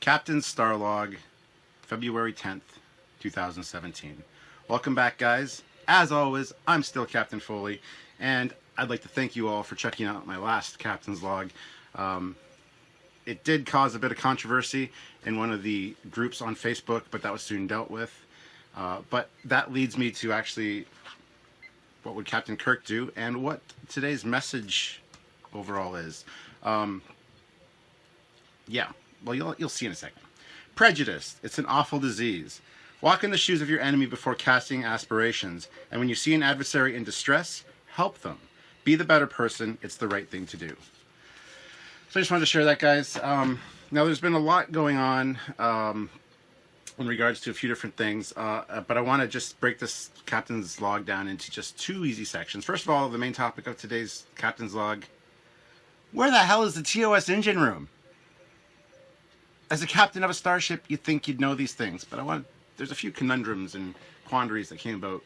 Captain StarLog, February 10th, 2017. Welcome back, guys. As always, I'm still Captain Foley, and I'd like to thank you all for checking out my last Captain's Log. It did cause a bit of controversy in one of the groups on Facebook, but that was soon dealt with. But that leads me to actually, what would Captain Kirk do, and what today's message overall is. Yeah, well, you'll see in a second. Prejudice. It's an awful disease. Walk in the shoes of your enemy before casting aspirations, and when you see an adversary in distress, help them. Be the better person. It's the right thing to do. So I just wanted to share that, guys. Now, there's been a lot going on in regards to a few different things, but I want to just break this Captain's Log down into just two easy sections. First of all, the main topic of today's Captain's Log. Where the hell is the TOS engine room? As a captain of a starship, you'd think you'd know these things, but there's a few conundrums and quandaries that came about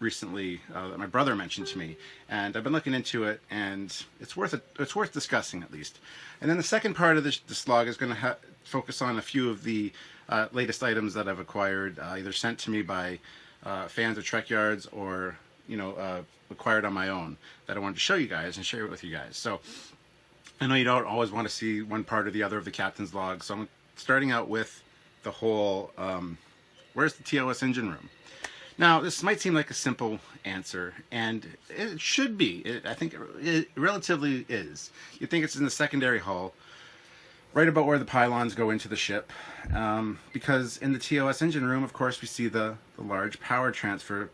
recently that my brother mentioned to me, and I've been looking into it, and it's worth discussing at least. And then the second part of this log is going to focus on a few of the latest items that I've acquired, either sent to me by fans of Trekyards or acquired on my own, that I wanted to show you guys and share it with you guys. So I know you don't always want to see one part or the other of the Captain's Log, so I'm starting out with the whole, where's the TOS engine room? Now, this might seem like a simple answer, and it should be. I think it relatively is. You think it's in the secondary hull, right about where the pylons go into the ship, because in the TOS engine room, of course, we see the large power transfer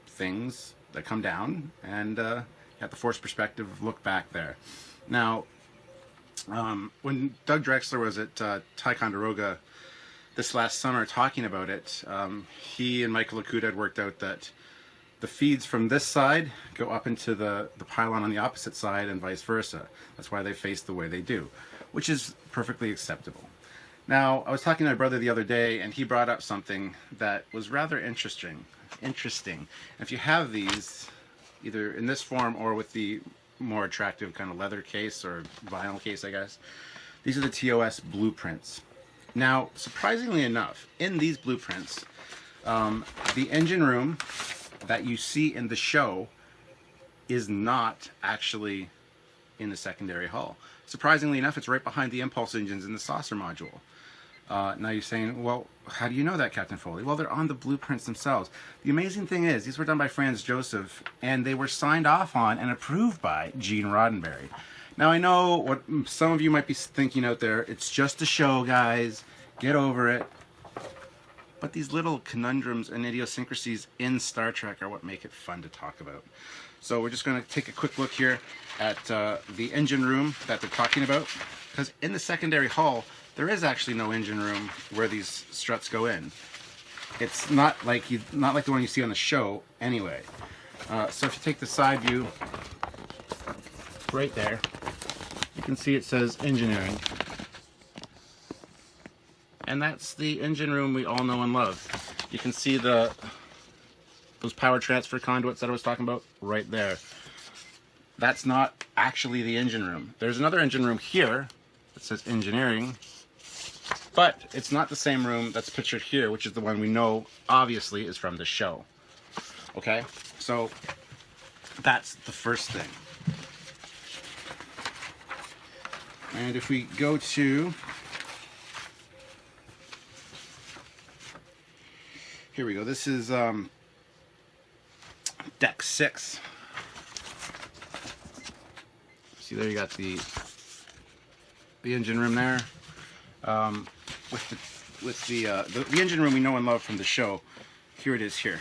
things that come down, and at the force perspective, look back there. Now, when Doug Drexler was at Ticonderoga this last summer talking about it, he and Michael Lakuta had worked out that the feeds from this side go up into the pylon on the opposite side and vice versa. That's why they face the way they do, which is perfectly acceptable. Now, I was talking to my brother the other day, and he brought up something that was rather interesting. If you have these, either in this form or with the more attractive kind of leather case or vinyl case, I guess, these are the TOS blueprints. Now, surprisingly enough, in these blueprints, the engine room that you see in the show is not actually in the secondary hull. Surprisingly enough, it's right behind the impulse engines in the saucer module. Now you're saying, well, how do you know that, Captain Foley? Well, they're on the blueprints themselves. The amazing thing is, these were done by Franz Joseph, and they were signed off on and approved by Gene Rottenberry. Now, I know what some of you might be thinking out there. It's just a show, guys. Get over it. But these little conundrums and idiosyncrasies in Star Trek are what make it fun to talk about. So we're just going to take a quick look here at the engine room that they're talking about. Because in the secondary hull, there is actually no engine room where these struts go in. It's not like the one you see on the show anyway. So if you take the side view, right there, you can see it says engineering. And that's the engine room we all know and love. You can see those power transfer conduits that I was talking about right there. That's not actually the engine room. There's another engine room here that says engineering, but it's not the same room that's pictured here, which is the one we know obviously is from the show. Okay, so that's the first thing. And if we go to, here we go, this is deck 6. See there, you got the engine room there. With the engine room we know and love from the show. Here it is here.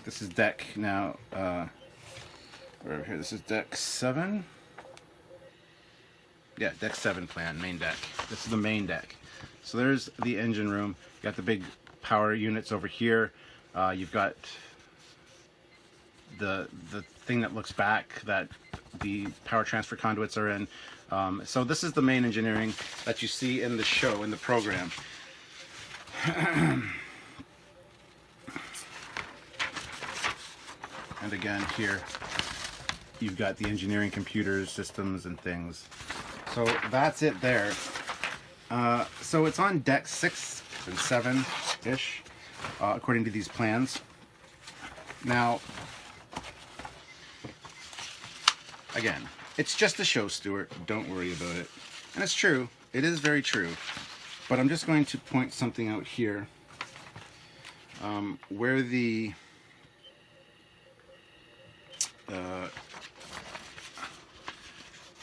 This is deck now. Over here, this is deck 7. Yeah, deck 7 plan, main deck. This is the main deck. So there's the engine room. You got the big power units over here. You've got the thing that looks back that the power transfer conduits are in. So this is the main engineering that you see in the show, in the program. And again, here you've got the engineering computers, systems, and things. So that's it there. So it's on deck 6 and 7-ish, according to these plans. Now, again, it's just a show, Stuart. Don't worry about it. And it's true. It is very true. But I'm just going to point something out here. Where the...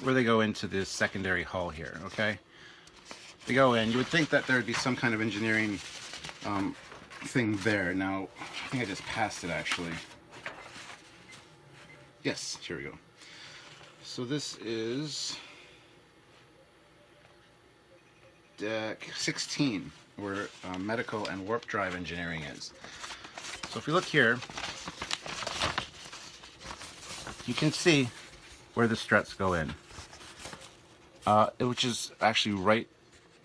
where they go into this secondary hull here, okay? They go in. You would think that there would be some kind of engineering thing there. Now, I think I just passed it, actually. Yes, here we go. So this is deck 16, where medical and warp drive engineering is. So if we look here, you can see where the struts go in, which is actually right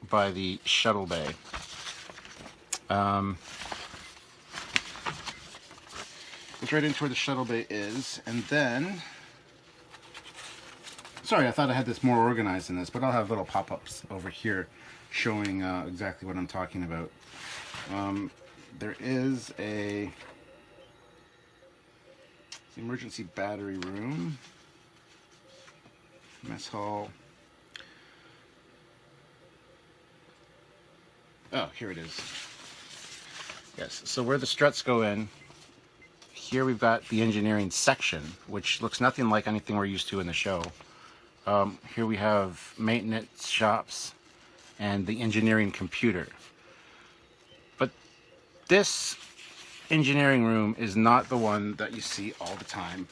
by the shuttle bay. It's right into where the shuttle bay is, and then... Sorry, I thought I had this more organized than this, but I'll have little pop-ups over here showing exactly what I'm talking about. There is a emergency battery room, mess hall. Oh, here it is. Yes, so where the struts go in, here we've got the engineering section, which looks nothing like anything we're used to in the show. Here we have maintenance shops and the engineering computer. But this engineering room is not the one that you see all the time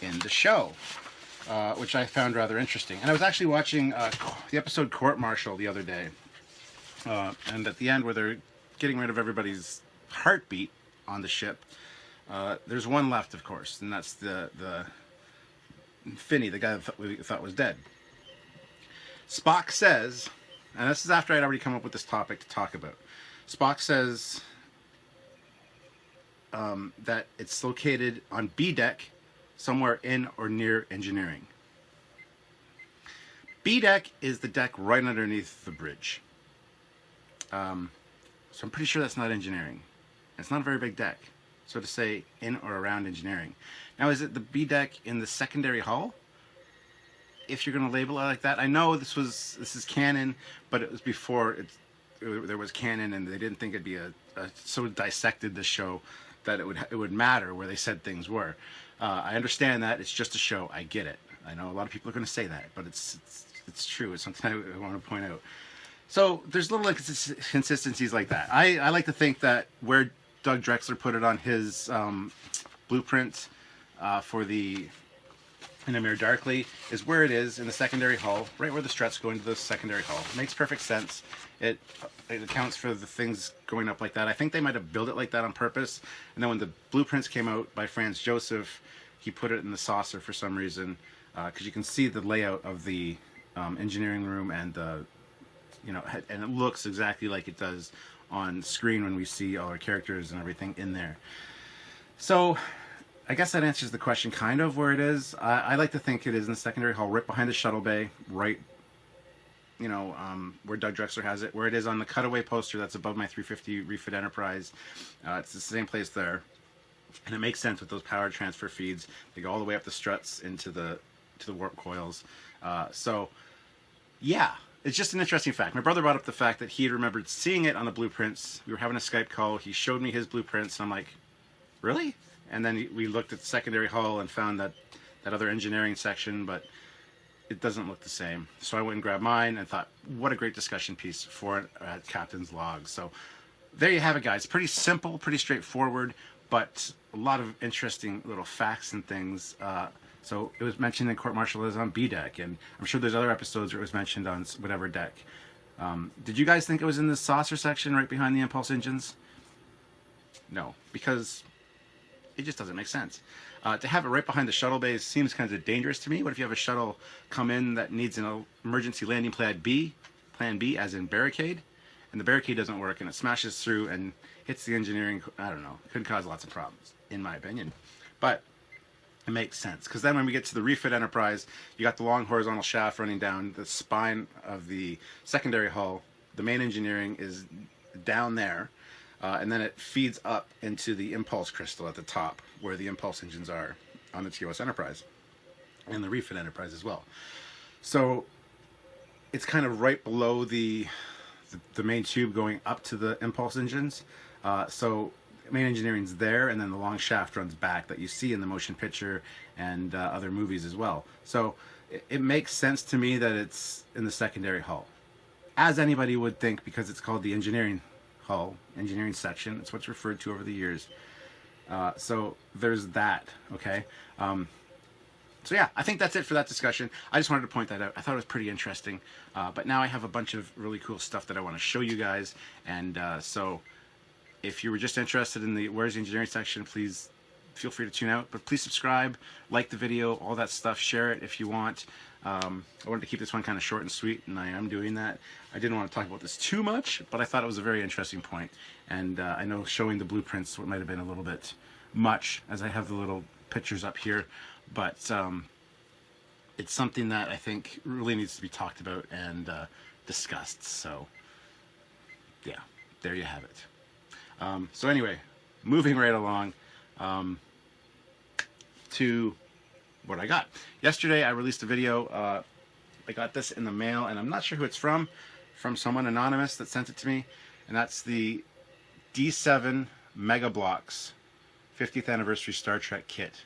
in the show, which I found rather interesting. And I was actually watching the episode Court Martial the other day, and at the end where they're getting rid of everybody's heartbeat on the ship, there's one left, of course, and that's the Finney, the guy that we thought was dead. Spock says, and this is after I'd already come up with this topic to talk about, Spock says that it's located on B deck, somewhere in or near engineering. B deck is the deck right underneath the bridge. So I'm pretty sure that's not engineering. It's not a very big deck. So to say in or around engineering. Now, is it the B deck in the secondary hull? If you're going to label it like that, I know this is canon, but it was before there was canon, and they didn't think it'd be so dissected this show that it would matter where they said things were. I understand that it's just a show. I get it. I know a lot of people are going to say that, but it's true. It's something I want to point out. So there's little inconsistencies like that. I like to think that where Doug Drexler put it on his blueprint for the In a Mirror Darkly is where it is in the secondary hull, right where the struts go into the secondary hull. It makes perfect sense. It accounts for the things going up like that. I think they might have built it like that on purpose, and then when the blueprints came out by Franz Joseph, he put it in the saucer for some reason, because you can see the layout of the engineering room and the, and it looks exactly like it does on screen when we see all our characters and everything in there. So I guess that answers the question kind of where it is. I like to think it is in the secondary hull, right behind the shuttle bay, right, where Doug Drexler has it, where it is on the cutaway poster that's above my 350 refit Enterprise. It's the same place there, and it makes sense with those power transfer feeds. They go all the way up the struts into the warp coils. So yeah, it's just an interesting fact. My brother brought up the fact that he had remembered seeing it on the blueprints. We were having a Skype call. He showed me his blueprints, and I'm like, really? And then we looked at the secondary hull and found that other engineering section, but it doesn't look the same. So I went and grabbed mine and thought, what a great discussion piece for Captain's Log. So there you have it, guys. Pretty simple, pretty straightforward, but a lot of interesting little facts and things. So it was mentioned in Court Martial is on B deck, and I'm sure there's other episodes where it was mentioned on whatever deck. Did you guys think it was in the saucer section right behind the impulse engines? No, because it just doesn't make sense. To have it right behind the shuttle bay seems kind of dangerous to me. What if you have a shuttle come in that needs an emergency landing plan B as in barricade, and the barricade doesn't work and it smashes through and hits the engineering? I don't know. It could cause lots of problems, in my opinion. But it makes sense. Because then when we get to the refit Enterprise, you got the long horizontal shaft running down the spine of the secondary hull. The main engineering is down there, and then it feeds up into the impulse crystal at the top, where the impulse engines are on the TOS Enterprise, and the refit Enterprise as well. So it's kind of right below the main tube going up to the impulse engines. So main engineering's there, and then the long shaft runs back that you see in the motion picture and other movies as well. So it makes sense to me that it's in the secondary hull, as anybody would think, because it's called the engineering hull, engineering section. It's what's referred to over the years. So there's that, okay? So yeah, I think that's it for that discussion. I just wanted to point that out. I thought it was pretty interesting. But now I have a bunch of really cool stuff that I want to show you guys. And so if you were just interested in the Where's the Engineering section, please feel free to tune out. But please subscribe, like the video, all that stuff. Share it if you want. I wanted to keep this one kind of short and sweet, and I am doing that. I didn't want to talk about this too much, but I thought it was a very interesting point. And I know showing the blueprints might have been a little bit much, as I have the little pictures up here. But it's something that I think really needs to be talked about and discussed. So yeah, there you have it. So anyway, moving right along to what I got. Yesterday I released a video. I got this in the mail, and I'm not sure who it's from someone anonymous that sent it to me, and that's the D-7 Mega Bloks 50th Anniversary Star Trek kit.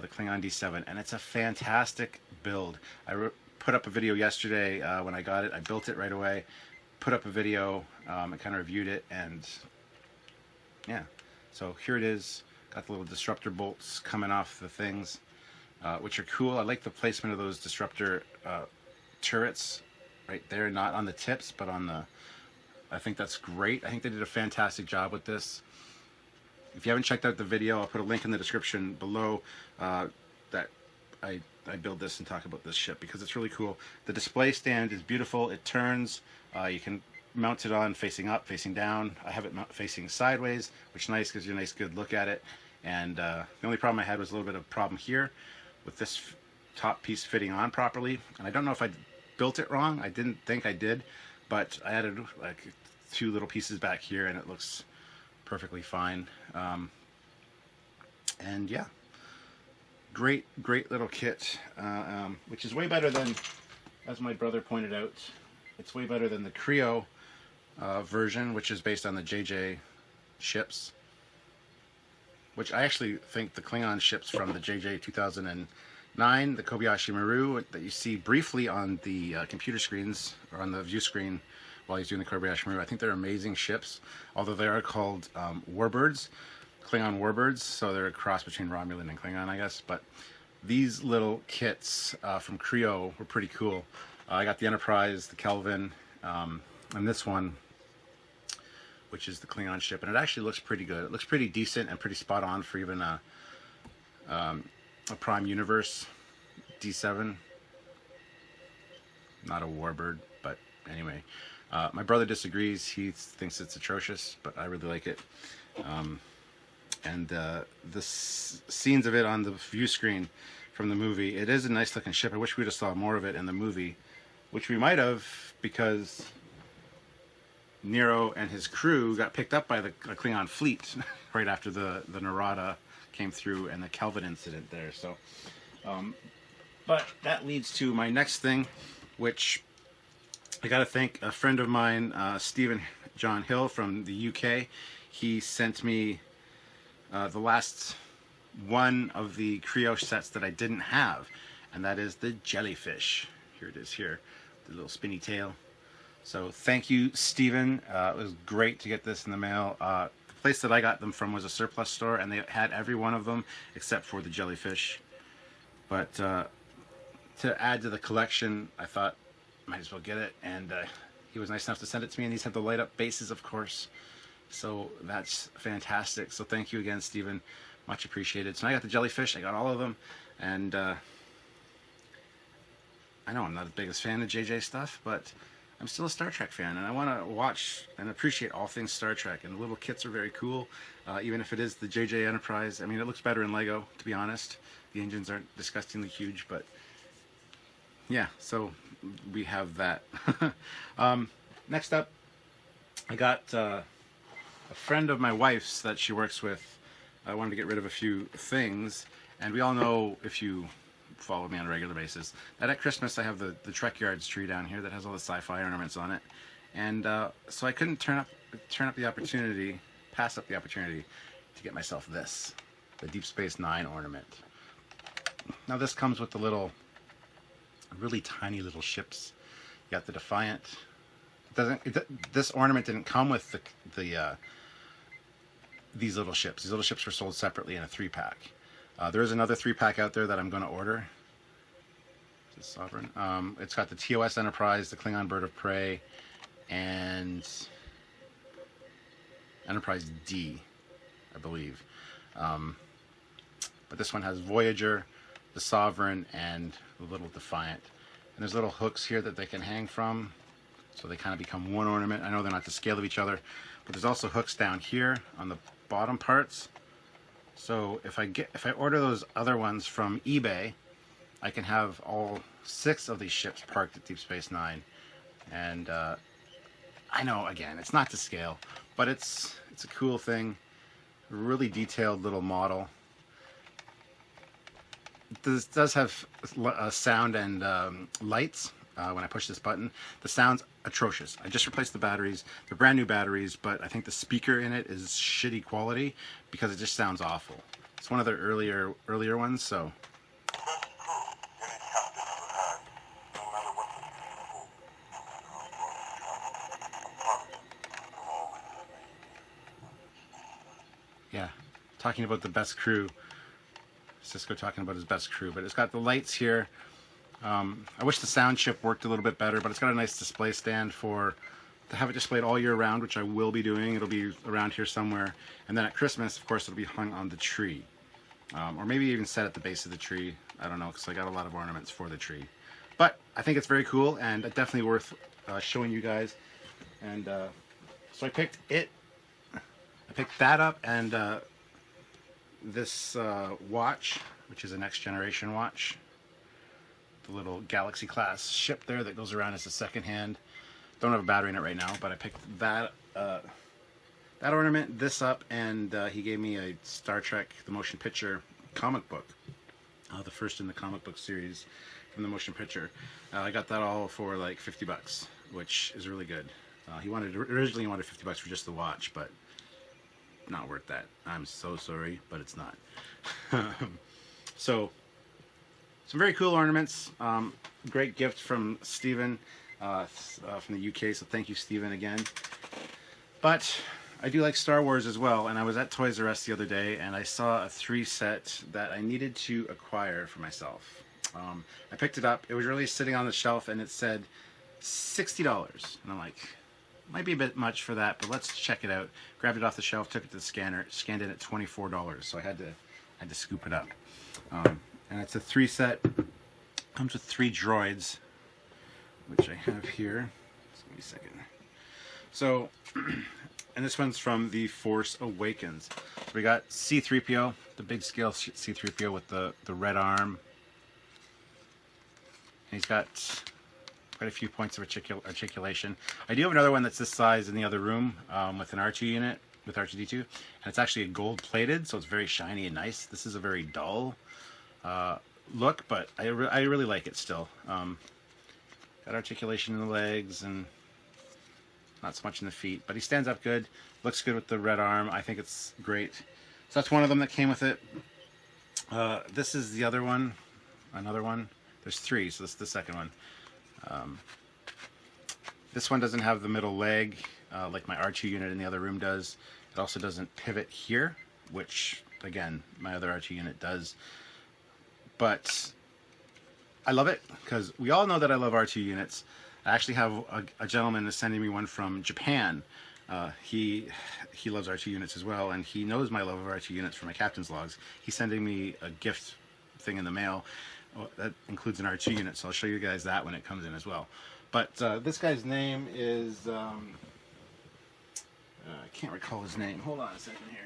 The Klingon D-7, and it's a fantastic build. I put up a video yesterday when I got it. I built it right away, put up a video, and kind of reviewed it, and yeah, so here it is. Got the little disruptor bolts coming off the things, which are cool. I like the placement of those disruptor turrets right there, not on the tips, but on the, I think that's great. I think they did a fantastic job with this. If you haven't checked out the video, I'll put a link in the description below that I build this and talk about this ship, because it's really cool. The display stand is beautiful. It turns. You can mount it on facing up, facing down. I have it facing sideways, which nice, gives you a nice good look at it. And the only problem I had was a little bit of problem here with this top piece fitting on properly. And I don't know if I built it wrong. I didn't think I did, but I added like 2 little pieces back here, and it looks perfectly fine. And yeah, great little kit, which is way better than, as my brother pointed out, it's way better than the Creo version, which is based on the JJ ships, which I actually think the Klingon ships from the JJ 2009, the Kobayashi Maru that you see briefly on the computer screens or on the view screen while he's doing the Kobayashi Maru, I think they're amazing ships, although they are called warbirds, Klingon warbirds, so they're a cross between Romulan and Klingon, I guess. But these little kits from Creo were pretty cool. I got the Enterprise, the Kelvin, and this one, which is the Klingon ship, and it actually looks pretty good. It looks pretty decent and pretty spot on for even a Prime Universe D-7. Not a warbird, but anyway. My brother disagrees. He thinks it's atrocious, but I really like it. And the scenes of it on the view screen from the movie, it is a nice looking ship. I wish we would have saw more of it in the movie, which we might have, because Nero and his crew got picked up by the Klingon fleet right after the Narada came through and the Kelvin incident there. So, but that leads to my next thing, which I got to thank a friend of mine, Stephen John Hill from the UK. He sent me the last one of the Creo sets that I didn't have, and that is the jellyfish. Here it is here, the little spinny tail. So thank you, Stephen. It was great to get this in the mail. The place that I got them from was a surplus store, and they had every one of them except for the jellyfish. But to add to the collection, I thought might as well get it, and he was nice enough to send it to me, and these have the light up bases, of course, so that's fantastic. So thank you again, Stephen, much appreciated. So I got the jellyfish, I got all of them, and I know I'm not the biggest fan of JJ stuff, but I'm still a Star Trek fan, and I want to watch and appreciate all things Star Trek. And the little kits are very cool, even if it is the JJ Enterprise. I mean, it looks better in Lego, to be honest. The engines aren't disgustingly huge, but yeah, so we have that. Next up, I got a friend of my wife's that she works with. I wanted to get rid of a few things, and we all know, if you follow me on a regular basis, that at Christmas I have the Trekyards tree down here that has all the sci-fi ornaments on it, and so I couldn't pass up the opportunity to get myself this, the Deep Space Nine ornament. Now this comes with the little, really tiny little ships. You got the Defiant. This ornament didn't come with these little ships. These little ships were sold separately in a 3-pack. There is another 3-pack out there that I'm going to order. Is this Sovereign? It's got the TOS Enterprise, the Klingon Bird of Prey, and Enterprise D, I believe. But this one has Voyager, the Sovereign, and the little Defiant. And there's little hooks here that they can hang from, so they kind of become one ornament. I know they're not the scale of each other, but there's also hooks down here on the bottom parts. So if I order those other ones from eBay, I can have all 6 of these ships parked at Deep Space Nine. And I know, again, it's not to scale, but it's a cool thing. A really detailed little model. This does have sound and lights when I push this button. The sound's atrocious. I just replaced the batteries. They're brand new batteries, but I think the speaker in it is shitty quality because it just sounds awful. It's one of their earlier ones, so. Yeah, talking about the best crew. Cisco talking about his best crew, but it's got the lights here. I wish the sound chip worked a little bit better, but it's got a nice display stand to have it displayed all year round, which I will be doing. It'll be around here somewhere. And then at Christmas, of course, it'll be hung on the tree. Or maybe even set at the base of the tree. I don't know, because I got a lot of ornaments for the tree. But I think it's very cool, and definitely worth showing you guys. And so I picked it. I picked that up, and this watch, which is a next generation watch. The little Galaxy class ship there that goes around as a second hand. Don't have a battery in it right now, but I picked that that ornament, this up, and he gave me a Star Trek the Motion Picture comic book, the first in the comic book series from the motion picture. I got that all for like $50, which is really good. Originally he wanted $50 for just the watch, but not worth that. I'm so sorry, but it's not. So some very cool ornaments. Great gift from Stephen from the UK, so thank you, Stephen, again. But I do like Star Wars as well, and I was at Toys R Us the other day, and I saw a 3-set that I needed to acquire for myself. I picked it up. It was really sitting on the shelf, and it said $60. And I'm like, might be a bit much for that, but let's check it out. Grabbed it off the shelf, took it to the scanner, scanned it at $24, so I had to scoop it up. And it's a 3-set. Comes with 3 droids, which I have here. Just give me a second. So, and this one's from The Force Awakens. So we got C-3PO, the big scale C-3PO with the red arm. And he's got quite a few points of articulation. I do have another one that's this size in the other room with an R2 unit, with R2-D2. And it's actually gold plated, so it's very shiny and nice. This is a very dull look, but I really like it still. Got articulation in the legs and not so much in the feet, but he stands up good. Looks good with the red arm. I think it's great. So that's one of them that came with it. This is the other one. Another one. There's 3, so this is the second one. This one doesn't have the middle leg like my R2 unit in the other room does. It also doesn't pivot here, which, again, my other R2 unit does. But I love it, because we all know that I love R2 units. I actually have a gentleman that's sending me one from Japan. He loves R2 units as well, and he knows my love of R2 units from my captain's logs. He's sending me a gift thing in the mail that includes an R2 unit, so I'll show you guys that when it comes in as well. But this guy's name is, I can't recall his name. Hold on a second here.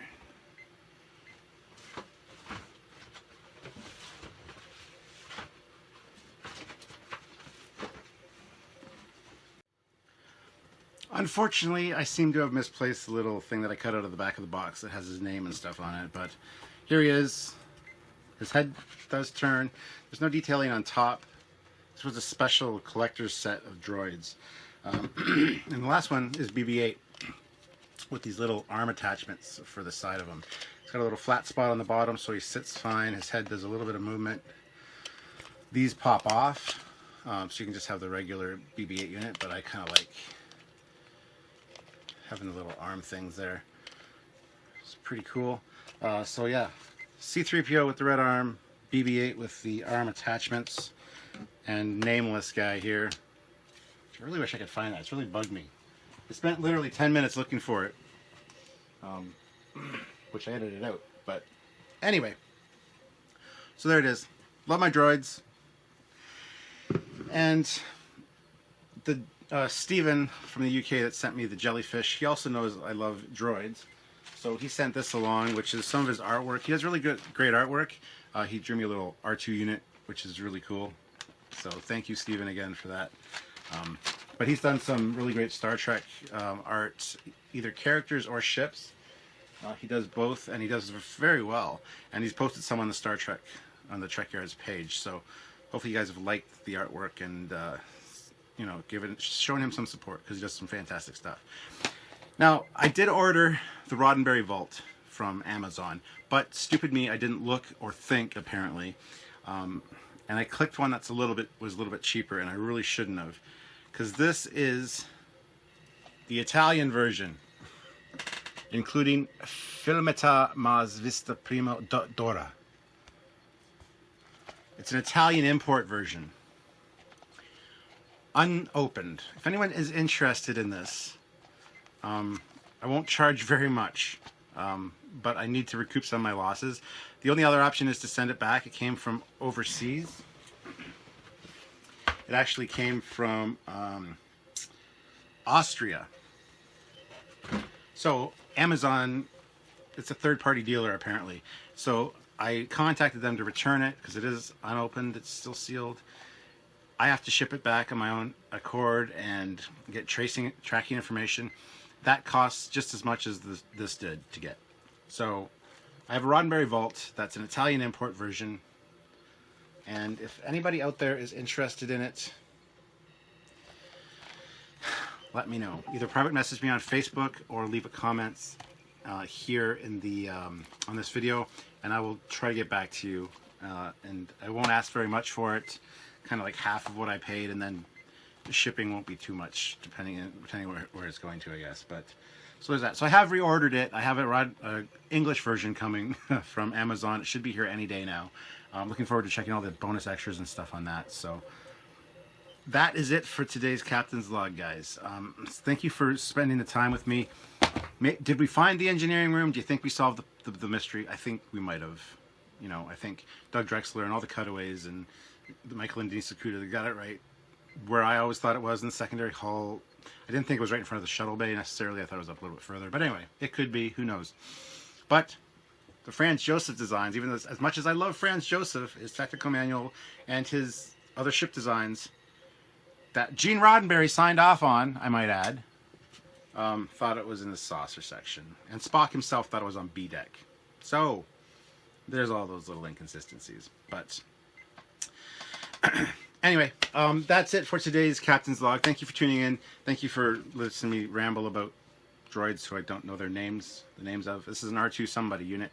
Unfortunately, I seem to have misplaced the little thing that I cut out of the back of the box that has his name and stuff on it, but here he is. His head does turn. There's no detailing on top. This was a special collector's set of droids. And the last one is BB-8 with these little arm attachments for the side of him. He's got a little flat spot on the bottom so he sits fine. His head does a little bit of movement. These pop off, so you can just have the regular BB-8 unit, but I kind of like having the little arm things there. It's pretty cool. So yeah, C-3PO with the red arm, BB-8 with the arm attachments, and nameless guy here. I really wish I could find that. It's really bugged me. I spent literally 10 minutes looking for it, which I edited out. But anyway, so there it is. Love my droids. And the Stephen from the UK that sent me the jellyfish, he also knows I love droids. So he sent this along, which is some of his artwork. He has really great artwork. He drew me a little R2 unit, which is really cool. So thank you, Stephen, again for that. But he's done some really great Star Trek art, either characters or ships. He does both, and he does very well. And he's posted some on the Star Trek, on the Trekyards page. So hopefully you guys have liked the artwork and, you know, showing him some support, because he does some fantastic stuff. Now, I did order the Rottenberry Vault from Amazon, but stupid me, I didn't look or think, apparently. And I clicked one that's was a little bit cheaper, and I really shouldn't have, because this is the Italian version, including Filmetta mas vista prima d'ora. It's an Italian import version, unopened. If anyone is interested in this, I won't charge very much, but I need to recoup some of my losses. The only other option is to send it back. It came from overseas. It actually came from Austria. So Amazon, it's a third-party dealer apparently. So I contacted them to return it because it is unopened. It's still sealed. I have to ship it back on my own accord and get tracking information. That costs just as much as this did to get. So I have a Rottenberry Vault. That's an Italian import version. And if anybody out there is interested in it, let me know. Either private message me on Facebook or leave a comment here in the on this video, and I will try to get back to you. And I won't ask very much for it, kind of like half of what I paid, and then the shipping won't be too much, depending where it's going to, I guess. But so there's that. So I have reordered it. I have an English version coming from Amazon. It should be here any day now. I'm looking forward to checking all the bonus extras and stuff on that. So that is it for today's Captain's Log, guys. Thank you for spending the time with me. Did we find the engineering room? Do you think we solved the mystery? I think we might have. You know, I think Doug Drexler and all the cutaways and Michael and Denise Sakuda, they got it right. Where I always thought it was in the secondary hull. I didn't think it was right in front of the shuttle bay necessarily. I thought it was up a little bit further. But anyway, it could be. Who knows? But the Franz Joseph designs, even as much as I love Franz Joseph, his technical manual, and his other ship designs, that Gene Roddenberry signed off on, I might add, thought it was in the saucer section. And Spock himself thought it was on B deck. So there's all those little inconsistencies. But anyway, that's it for today's Captain's Log. Thank you for tuning in. Thank you for listening to me ramble about droids who I don't know the names of. This is an R2 somebody unit.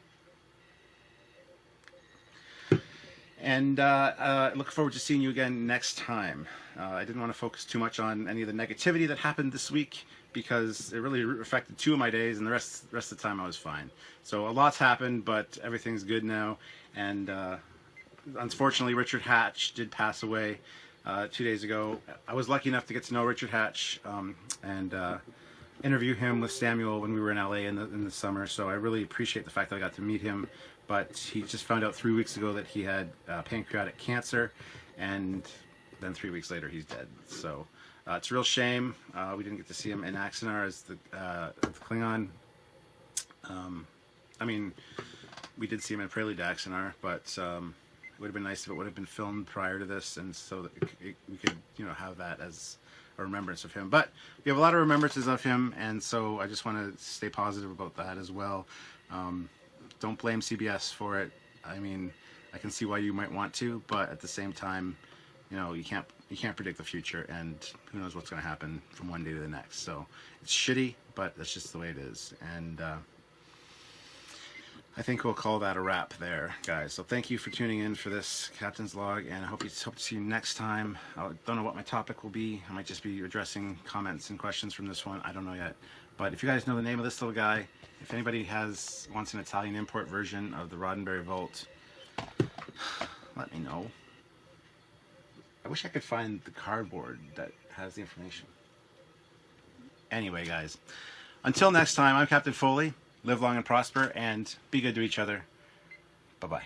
And I look forward to seeing you again next time. I didn't want to focus too much on any of the negativity that happened this week, because it really affected 2 of my days, and the rest of the time I was fine. So a lot's happened, but everything's good now. And unfortunately, Richard Hatch did pass away 2 days ago. I was lucky enough to get to know Richard Hatch and interview him with Samuel when we were in LA in the summer. So I really appreciate the fact that I got to meet him. But he just found out 3 weeks ago that he had pancreatic cancer, and then 3 weeks later he's dead. So It's a real shame we didn't get to see him in Axanar as the Klingon. I mean, we did see him in Prelude to Axanar, but it would have been nice if it would have been filmed prior to this, and so that we could, you know, have that as a remembrance of him. But we have a lot of remembrances of him, and so I just want to stay positive about that as well. Don't blame CBS for it. I mean, I can see why you might want to, but at the same time, you know, you can't predict the future, and who knows what's going to happen from one day to the next. So it's shitty, but that's just the way it is. And I think we'll call that a wrap there, guys. So thank you for tuning in for this Captain's Log, and I hope to see you next time. I don't know what my topic will be. I might just be addressing comments and questions from this one. I don't know yet. But if you guys know the name of this little guy, if anybody wants an Italian import version of the Rottenberry Vault, let me know. I wish I could find the cardboard that has the information. Anyway, guys, until next time, I'm Captain Foley. Live long and prosper, and be good to each other. Bye-bye.